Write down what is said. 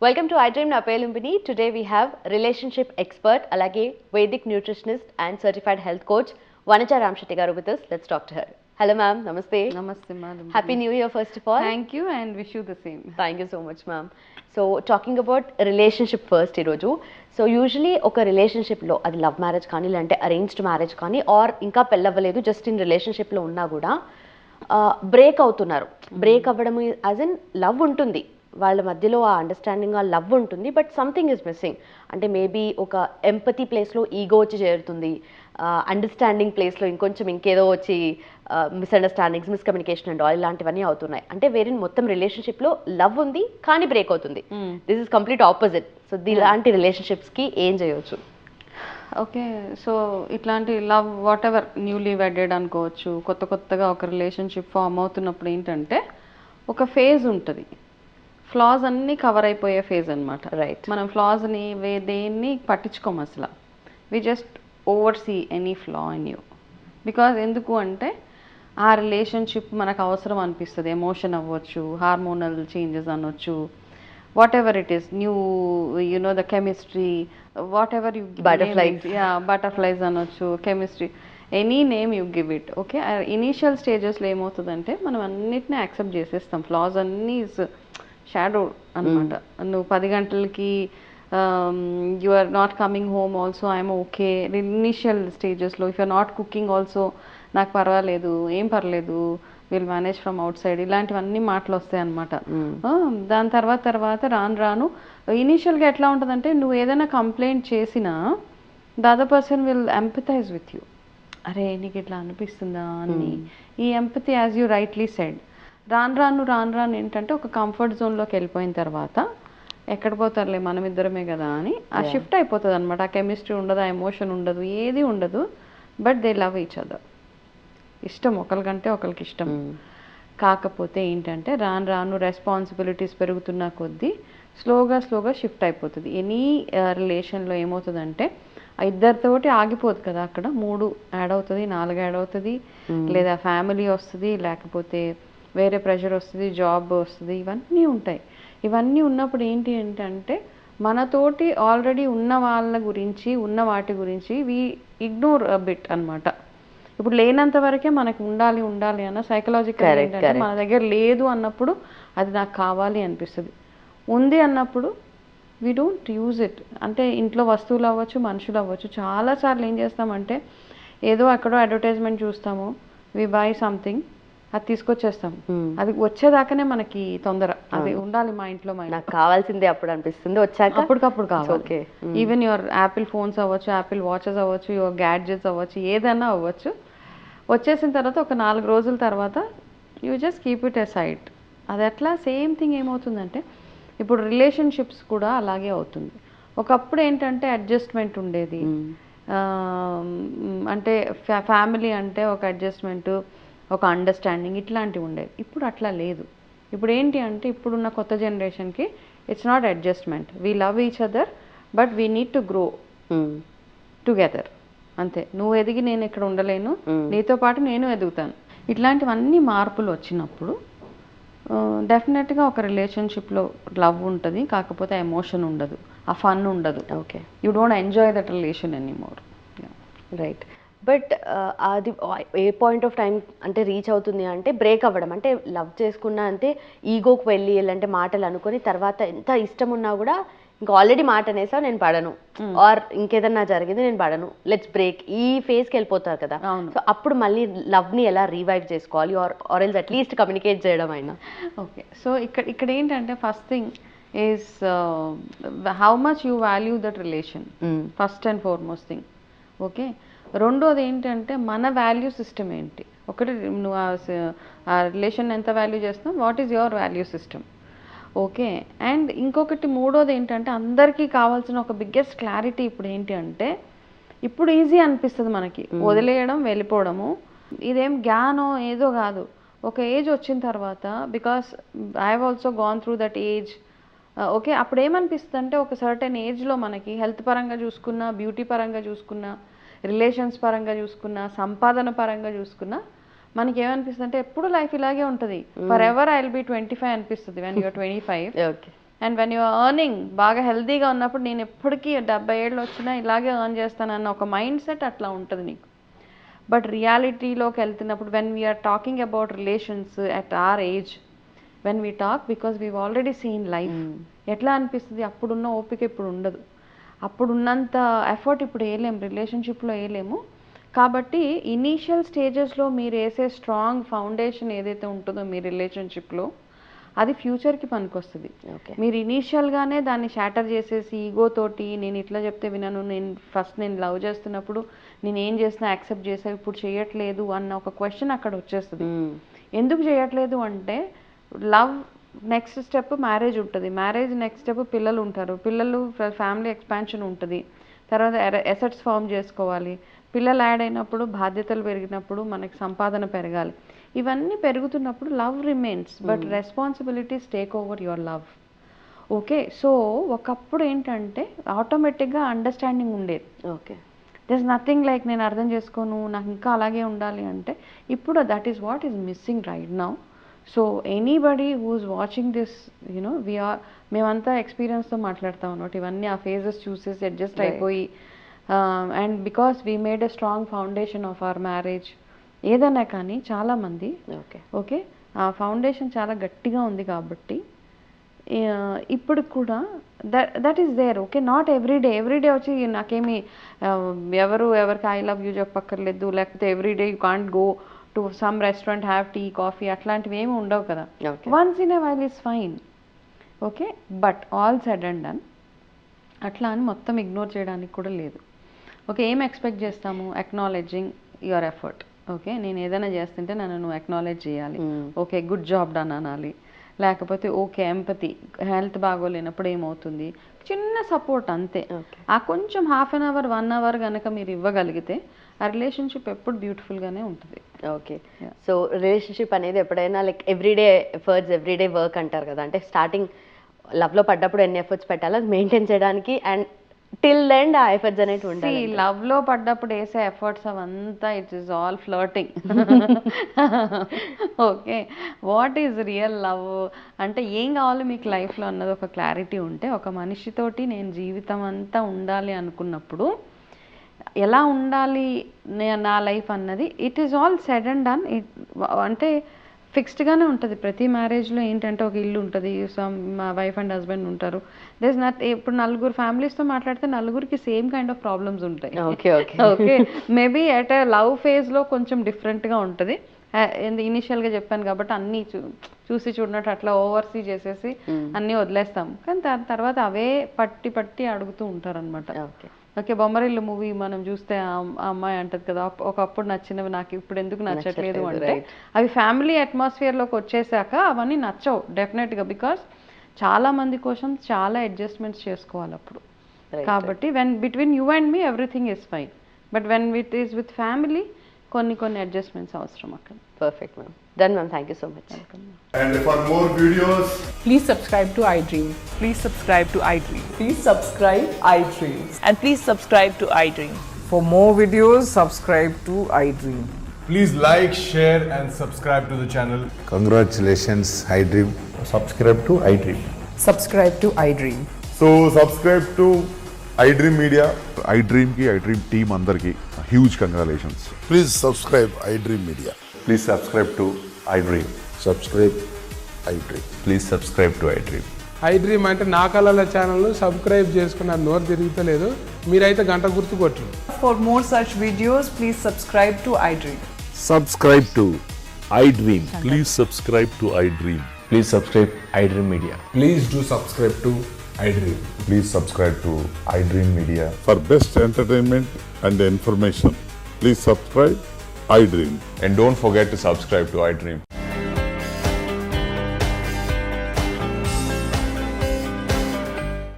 Welcome to iDream. నా పేరు Lumbini. Today we have relationship expert అలాగే Vedic nutritionist and certified health coach Vanija Ramshetty garu with us. Let's talk to her. Hello ma'am. Namaste. Namaste ma'am. Happy New Year first of all. Thank you and wish you the same. Thank you so much ma'am. So talking about relationship first ఈరోజు. So usually ఒక రిలేషన్షిప్లో అది love marriage కానీ లేదంటే arranged marriage కానీ are ఇంకా పెళ్ళవ్వలేదు just in రిలేషన్షిప్లో ఉన్నా కూడా బ్రేక్ అవుతున్నారు. బ్రేక్ అవ్వడం యాజ్ ఇన్ లవ్ ఉంటుంది వాళ్ళ మధ్యలో, ఆ అండర్స్టాండింగ్, ఆ లవ్ ఉంటుంది, బట్ సంథింగ్ ఈజ్ మిస్సింగ్. అంటే మేబీ ఒక ఎంపతి ప్లేస్లో ఈగో వచ్చి చేరుతుంది, అండర్స్టాండింగ్ ప్లేస్లో ఇంకేదో వచ్చి మిస్అండర్స్టాండింగ్స్, మిస్కమ్యూనికేషన్ అండ్ ఆల్ ఇలాంటివన్నీ అవుతున్నాయి. అంటే వేరే మొత్తం రిలేషన్షిప్లో లవ్ ఉంది కానీ బ్రేక్ అవుతుంది. This is complete opposite. So ఇలాంటి రిలేషన్షిప్స్కి ఏం చేయవచ్చు? ఓకే, సో ఇట్లాంటి love what ever newly wedded అనుకోవచ్చు, కొత్తగా ఒక రిలేషన్షిప్ ఫామ్ అవుతున్నప్పుడు ఏంటంటే ఒక ఫేజ్ ఉంటుంది, ఫ్లాస్ అన్నీ కవర్ అయిపోయే ఫేజ్ అనమాట. రైట్. మనం ఫ్లాస్ని దేన్ని పట్టించుకోము అసలు. We just over see any flaw in you. Because ఎందుకు అంటే ఆ రిలేషన్షిప్ మనకు అవసరం అనిపిస్తుంది. ఎమోషన్ అవ్వచ్చు, హార్మోనల్ చేంజెస్ అనొచ్చు, whatever it is, new the chemistry, whatever you butterflies అనొచ్చు, chemistry, any name you give it. Okay, initial స్టేజెస్లో ఏమవుతుందంటే మనం అన్నిటినీ యాక్సెప్ట్ చేసేస్తాం. ఫ్లాస్ అన్నీ షాడో అనమాట. నువ్వు 10 గంటలకి you are not coming home also I'm okay. Initial స్టేజెస్లో if you're not cooking also నాకు పర్వాలేదు, ఏం పర్లేదు, will manage from outside, ఇలాంటివన్నీ మాటలు వస్తాయి అనమాట. దాని తర్వాత రాను ఇనీషియల్గా ఎట్లా ఉంటుందంటే నువ్వు ఏదైనా కంప్లైంట్ చేసినా the other person will empathise with you. అరే నీకు ఇట్లా అనిపిస్తుందా అని. ఈ empathy as you rightly said రాను ఏంటంటే ఒక కంఫర్ట్ జోన్లోకి వెళ్ళిపోయిన తర్వాత ఎక్కడ పోతారులే మనం ఇద్దరమే కదా అని ఆ షిఫ్ట్ అయిపోతుంది అనమాట. ఆ కెమిస్ట్రీ ఉండదు, ఆ ఎమోషన్ ఉండదు, ఏది ఉండదు, but they love each other. ఇష్టం ఒకరికంటే ఒకరికి ఇష్టం. కాకపోతే ఏంటంటే రాను రెస్పాన్సిబిలిటీస్ పెరుగుతున్న కొద్దీ స్లోగా షిఫ్ట్ అయిపోతుంది. ఎనీ రిలేషన్లో ఏమవుతుందంటే ఇద్దరితోటి ఆగిపోదు కదా, అక్కడ 3 యాడ్ అవుతుంది, 4 యాడ్ అవుతుంది, లేదా ఫ్యామిలీ వస్తుంది, లేకపోతే వేరే ప్రెషర్ వస్తుంది, జాబ్ వస్తుంది, ఇవన్నీ ఉంటాయి. ఇవన్నీ ఉన్నప్పుడు ఏంటి అంటే మనతోటి ఆల్రెడీ ఉన్న వాళ్ళ గురించి, ఉన్న వాటి గురించి వి ఇగ్నోర్ బిట్ అనమాట. ఇప్పుడు లేనంత వరకే మనకు ఉండాలి అన్న సైకలాజికల్ ఏంటంటే మన దగ్గర లేదు అన్నప్పుడు అది నాకు కావాలి అనిపిస్తుంది. ఉంది అన్నప్పుడు వీ డోంట్ యూజ్ ఇట్. అంటే ఇంట్లో వస్తువులు అవ్వచ్చు, మనుషులు అవ్వచ్చు. చాలాసార్లు ఏం చేస్తామంటే ఏదో ఎక్కడో అడ్వర్టైజ్మెంట్ చూస్తాము, వి బై సంథింగ్, అది తీసుకొచ్చేస్తాం. అది వచ్చేదాకానే మనకి తొందర, అది ఉండాలి మా ఇంట్లో, నాకు కావాల్సిందే అప్పుడు అనిపిస్తుంది, వచ్చాక అప్పటికప్పుడు కావాలి. ఈవెన్ యువర్ యాపిల్ ఫోన్స్ అవ్వచ్చు, యాపిల్ వాచెస్ అవ్వచ్చు, యువర్ గ్యాడ్జెట్స్ అవ్వచ్చు, ఏదైనా అవ్వచ్చు. వచ్చేసిన తర్వాత ఒక 4 రోజుల తర్వాత you just keep it a side. అది ఎట్లా సేమ్ థింగ్ ఏమవుతుందంటే ఇప్పుడు రిలేషన్షిప్స్ కూడా అలాగే అవుతుంది. ఒకప్పుడు ఏంటంటే అడ్జస్ట్మెంట్ ఉండేది, అంటే ఫ్యామిలీ అంటే ఒక అడ్జస్ట్మెంటు, ఒక అండర్స్టాండింగ్, ఇట్లాంటివి ఉండేది. ఇప్పుడు అట్లా లేదు. ఇప్పుడు ఏంటి అంటే ఇప్పుడున్న కొత్త జనరేషన్కి it's not adjustment, we love each other but we need to grow together. అంతే, నువ్వు ఎదిగి నేను ఇక్కడ ఉండలేను, నీతో పాటు నేను ఎదుగుతాను. ఇట్లాంటివన్నీ మార్పులు వచ్చినప్పుడు డెఫినెట్గా ఒక రిలేషన్షిప్లో లవ్ ఉంటుంది, కాకపోతే ఎమోషన్ ఉండదు, ఆ ఫన్ ఉండదు. Okay, you don't enjoy that relation anymore. Right. But అది ఏ పాయింట్ ఆఫ్ టైం అంటే రీచ్ అవుతుంది అంటే బ్రేక్ అవ్వడం, అంటే లవ్ చేసుకున్నా అంటే ఈగోకి వెళ్ళి ఇలాంటి మాటలు అనుకొని తర్వాత ఎంత ఇష్టం ఉన్నా కూడా ఇంకా ఆల్రెడీ మాట అనేసా నేను పడను, ఆర్ ఇంకేదన్నా జరిగింది నేను పడను, లెట్స్ బ్రేక్, ఈ ఫేజ్కి వెళ్ళిపోతారు కదా. సో అప్పుడు మళ్ళీ లవ్ని ఎలా రీవైవ్ చేసుకోవాలి, ఆర్ ఎల్స్ అట్లీస్ట్ కమ్యూనికేట్ చేయడం అయినా. ఓకే, సో ఇక్కడ ఏంటంటే first thing is how much you value that relation, first and foremost thing. Okay, రెండోది ఏంటంటే మన వాల్యూ సిస్టమ్ ఏంటి. ఒకటి నువ్వు ఆ రిలేషన్ ఎంత వాల్యూ చేస్తున్నావు, what is your value system. Okay, and ఇంకొకటి మూడోది ఏంటంటే అందరికీ కావాల్సిన ఒక బిగ్గెస్ట్ క్లారిటీ ఇప్పుడు ఏంటి అంటే ఇప్పుడు ఈజీ అనిపిస్తుంది మనకి వదిలేయడం, వెళ్ళిపోవడము. ఇదేం జ్ఞానం ఏదో కాదు. ఒక ఏజ్ వచ్చిన తర్వాత, because I have also gone through that age. Okay, అప్పుడు ఏమనిపిస్తుంది అంటే ఒక సర్టెన్ ఏజ్లో మనకి హెల్త్ పరంగా చూసుకున్నా, బ్యూటీ పరంగా చూసుకున్నా, రిలేషన్స్ పరంగా చూసుకున్నా, సంపాదన పరంగా చూసుకున్నా మనకి ఏమనిపిస్తుంది అంటే ఎప్పుడు లైఫ్ ఇలాగే ఉంటుంది, for ever I will be 25 అనిపిస్తుంది when you're 25. Okay, and when you're earning బాగా హెల్తీగా ఉన్నప్పుడు నేను ఎప్పటికీ 70 ఏళ్ళు వచ్చినా ఇలాగే ఎర్న్ చేస్తానన్న ఒక మైండ్ సెట్ అట్లా ఉంటుంది నీకు. బట్ రియాలిటీలోకి వెళ్తున్నప్పుడు when we're talking about relations at our age, when we talk because we've already seen life, ఎట్లా అనిపిస్తుంది అప్పుడున్న ఓపిక ఇప్పుడు ఉండదు, అప్పుడున్నంత ఎఫర్ట్ ఇప్పుడు వేయలేము, రిలేషన్షిప్లో వేయలేము. కాబట్టి ఇనీషియల్ స్టేజెస్లో మీరు వేసే స్ట్రాంగ్ ఫౌండేషన్ ఏదైతే ఉంటుందో మీ రిలేషన్షిప్లో అది ఫ్యూచర్కి పనికొస్తుంది. మీరు ఇనీషియల్గానే దాన్ని షాటర్ చేసేసి ఈగోతోటి నేను ఇట్లా చెప్తే వినను, నేను లవ్ చేస్తున్నప్పుడు నేను ఏం చేసినా యాక్సెప్ట్ చేసావు ఇప్పుడు చేయట్లేదు అన్న ఒక క్వశ్చన్ అక్కడ వచ్చేస్తుంది. ఎందుకు చేయట్లేదు అంటే లవ్ నెక్స్ట్ స్టెప్ మ్యారేజ్ ఉంటుంది, మ్యారేజ్ నెక్స్ట్ స్టెప్ పిల్లలు ఉంటారు, పిల్లలు ఫ్యామిలీ ఎక్స్పాన్షన్ ఉంటుంది, తర్వాత అసెట్స్ ఫామ్ చేసుకోవాలి, పిల్లలు యాడ్ అయినప్పుడు బాధ్యతలు పెరిగినప్పుడు మనకి సంపాదన పెరగాలి. ఇవన్నీ పెరుగుతున్నప్పుడు love remains but responsibilities take over your love. Okay, so ఒకప్పుడు ఏంటంటే ఆటోమేటిక్గా అండర్స్టాండింగ్ ఉండేది. ఓకే, దిస్ నథింగ్ లైక్ నేను అర్థం చేసుకోను నాకు ఇంకా అలాగే ఉండాలి అంటే ఇప్పుడు that is what is missing right now. So anybody who's watching this you know మేమంతా ఎక్స్పీరియన్స్తో మాట్లాడతాం అన్నమాట. ఇవన్నీ ఆ ఫేజెస్ చూసేసి అడ్జస్ట్ అయిపోయి and because we made a strong foundation of our marriage. ఏదైనా కానీ చాలామంది ఓకే ఆ ఫౌండేషన్ చాలా గట్టిగా ఉంది కాబట్టి ఇప్పుడు కూడా that is there. Okay, not every day వచ్చి నాకేమి ఎవరికి ఐ లవ్ యూ చెప్పక్కర్లేదు, లేకపోతే every day you can't go to some restaurant have tea coffee అట్లాంటివి ఏమి ఉండవు కదా. Once in a while is fine. Okay, but all said and done అట్లా అని మొత్తం ఇగ్నోర్ చేయడానికి కూడా లేదు. ఓకే, ఏం ఎక్స్పెక్ట్ చేస్తాము? Acknowledging your effort. ఓకే, నేను ఏదైనా చేస్తుంటే నన్ను నువ్వు అక్నాలెడ్జ్ చేయాలి. ఓకే, గుడ్ జాబ్ డన్ అనాలి. లేకపోతే ఓకే ఎంపతి, హెల్త్ బాగోలేనప్పుడు ఏమవుతుంది, చిన్న సపోర్ట్ అంతే. ఆ కొంచెం హాఫ్ అన్ అవర్ 1 అవర్ కనుక మీరు ఇవ్వగలిగితే ఆ రిలేషన్షిప్ ఎప్పుడు బ్యూటిఫుల్గానే ఉంటుంది. ఓకే, సో రిలేషన్షిప్ అనేది ఎప్పుడైనా like everyday efforts everyday work అంటారు కదా, అంటే స్టార్టింగ్ లవ్లో పడ్డప్పుడు ఎన్ని ఎఫర్ట్స్ పెట్టాలో అది మెయింటైన్ చేయడానికి అండ్ టిల్ ఎండ్ ఆ ఎఫర్ట్స్ అనేవి ఉండాలి. లవ్లో పడ్డప్పుడు వేసే ఎఫర్ట్స్ అవంతా it is all flirting. Okay, what is real love అంటే ఏం కావాలి మీకు లైఫ్లో అన్నది ఒక క్లారిటీ ఉంటే, ఒక మనిషితోటి నేను జీవితం అంతా ఉండాలి అనుకున్నప్పుడు ఎలా ఉండాలి నా లైఫ్ అన్నది it is all said and done. అంటే ఫిక్స్డ్గానే ఉంటుంది. ప్రతి మ్యారేజ్లో ఏంటంటే ఒక ఇల్లు ఉంటుంది, మా వైఫ్ అండ్ హస్బెండ్ ఉంటారు. దిస్ నాట్ ఇప్పుడు 4 ఫ్యామిలీస్తో మాట్లాడితే 4కి సేమ్ కైండ్ ఆఫ్ ప్రాబ్లమ్స్ ఉంటాయి. Okay, maybe at a love ఫేజ్లో కొంచెం డిఫరెంట్గా ఉంటుంది. ఇనిషియల్గా చెప్పాను కాబట్టి అన్నీ చూసి చూడనట్టు అట్లా ఓవర్సీ చేసేసి అన్నీ వదిలేస్తాం, కానీ దాని తర్వాత అవే పట్టి అడుగుతూ ఉంటారు అనమాట. ఓకే, బొమ్మరిల్లు మూవీ మనం చూస్తే ఆ అమ్మాయి అంటది కదా ఒకప్పుడు నచ్చినవి నాకు ఇప్పుడు ఎందుకు నచ్చట్లేదు అంటే అవి ఫ్యామిలీ అట్మాస్ఫియర్లోకి వచ్చేసాక అవన్నీ నచ్చవు డెఫినెట్గా. బికాస్ చాలా మంది కోసం చాలా అడ్జస్ట్మెంట్స్ చేసుకోవాలి అప్పుడు. కాబట్టి when between you and me everything is fine, but when it is with family కొన్ని అడ్జస్ట్మెంట్స్ అవసరం అక్కడ. Perfect, ma'am. Done, ma'am. Thank you so much. Welcome. And for more videos, please subscribe to iDream. Please subscribe to iDream. Please subscribe iDream. And please subscribe to iDream. For more videos, subscribe to iDream. please like, share and subscribe to the channel. Congratulations, iDream. Subscribe to iDream. Subscribe to iDream. So subscribe to iDream Media. iDream ki iDream team అందరికి huge congratulations. Please subscribe iDream Media. Please subscribe to iDream. Subscribe iDream. Please subscribe to iDream. iDream అంటే నా కళల channel subscribe చేసుకున్న నోరు తిరుగుతలేదు, మీరైతే గంట గుర్తు కొట్టండి. For more such videos, please subscribe to iDream. Subscribe to iDream. Please subscribe to iDream. Please subscribe iDream Media. Please do subscribe to iDream. Please subscribe to iDream Media. For best entertainment and information, please subscribe iDream. And don't forget to subscribe to iDream.